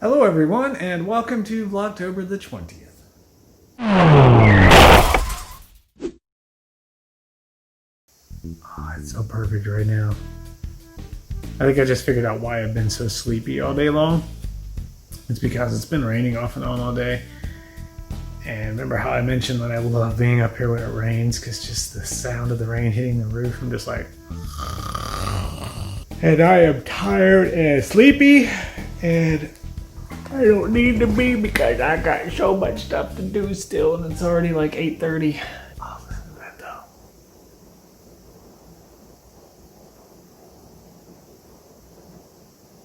Hello everyone, and welcome to Vlogtober the 20th. Oh, it's so perfect right now. I think I just figured out why I've been so sleepy all day long. It's because it's been raining off and on all day. And remember how I mentioned that I love being up here when it rains, because just the sound of the rain hitting the roof, I'm just like... And I am tired and sleepy, and I don't need to be because I got so much stuff to do still, and it's already like 8:30. Oh, listen to that though.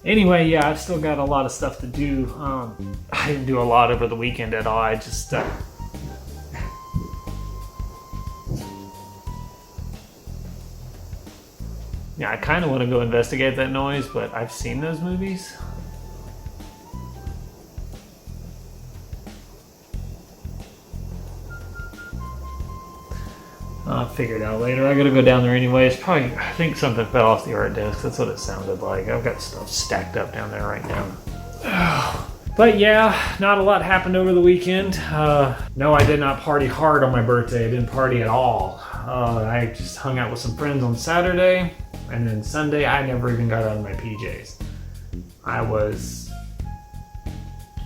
Anyway, yeah, I've still got a lot of stuff to do. I didn't do a lot over the weekend at all. I just yeah, I kind of want to go investigate that noise, but I've seen those movies. I'll figure it out later. I gotta go down there anyway. It's probably, I think something fell off the art desk. That's what it sounded like. I've got stuff stacked up down there right now. But yeah, not a lot happened over the weekend. No, I did not party hard on my birthday. I didn't party at all. I just hung out with some friends on Saturday, and then Sunday I never even got out of my PJs. I was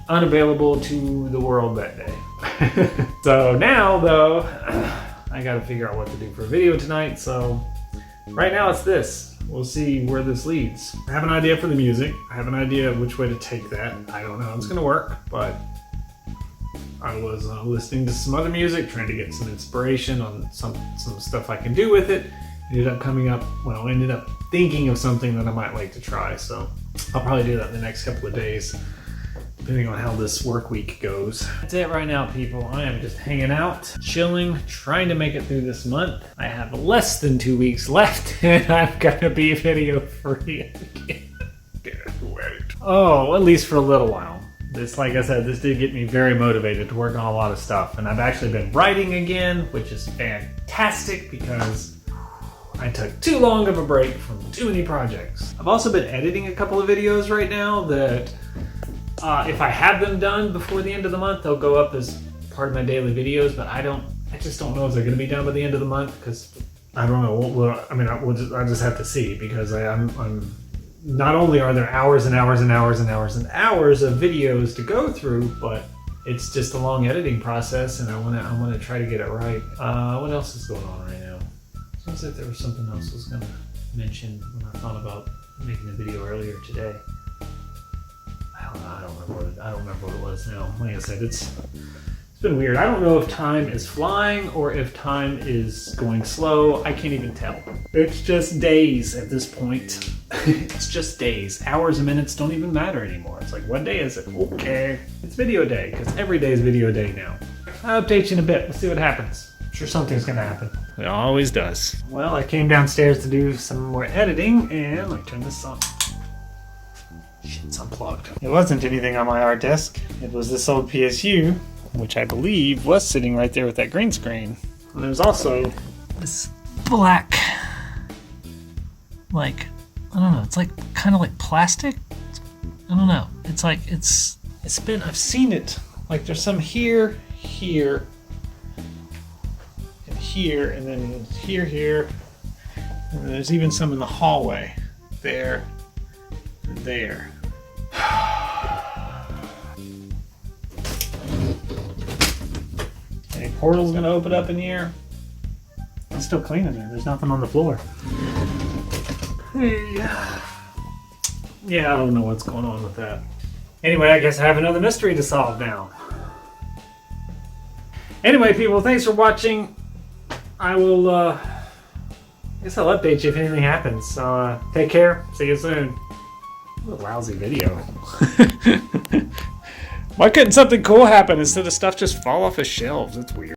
unavailable to the world that day. So now though, I gotta figure out what to do for a video tonight, so right now it's this. We'll see where this leads. I have an idea for the music. I have an idea of which way to take that. I don't know how it's gonna work, but I was listening to some other music, trying to get some inspiration on some stuff I can do with it. Ended up thinking of something that I might like to try, so I'll probably do that in the next couple of days, depending on how this work week goes. That's it right now, people. I am just hanging out, chilling, trying to make it through this month. I have less than 2 weeks left, and I'm gonna be video free again. Can't wait. Oh, at least for a little while. This, like I said, this did get me very motivated to work on a lot of stuff, and I've actually been writing again, which is fantastic because I took too long of a break from too many projects. I've also been editing a couple of videos right now that if I have them done before the end of the month, they'll go up as part of my daily videos, but I just don't know if they're going to be done by the end of the month, because I don't know. I just have to see, because I'm not only are there hours and hours and hours and hours and hours of videos to go through, but it's just a long editing process, and I want to try to get it right. What else is going on right now? Seems like there was something else I was going to mention when I thought about making a video earlier today. I don't remember what it was now. Like I said, it's been weird. I don't know if time is flying or if time is going slow. I can't even tell. It's just days at this point. It's just days. Hours and minutes don't even matter anymore. It's like, what day is it? Okay. It's video day, because every day is video day now. I'll update you in a bit. We'll see what happens. I'm sure something's gonna happen. It always does. Well, I came downstairs to do some more editing, and let me turn this on. Shit's unplugged. It wasn't anything on my art desk. It was this old PSU, which I believe was sitting right there with that green screen. And there's also this black, like, I don't know, it's like kind of like plastic. I don't know. It's like, I've seen it. Like there's some here, here, and here, and then here, and there's even some in the hallway. There, and there. Any portal's gonna open up in here? It's still clean in there. There's nothing on the floor. Yeah, I don't know what's going on with that. Anyway, I guess I have another mystery to solve now. Anyway, people, thanks for watching. I will, I guess I'll update you if anything happens. So, take care. See you soon. What a lousy video. Why couldn't something cool happen instead of stuff just fall off the shelves? It's weird.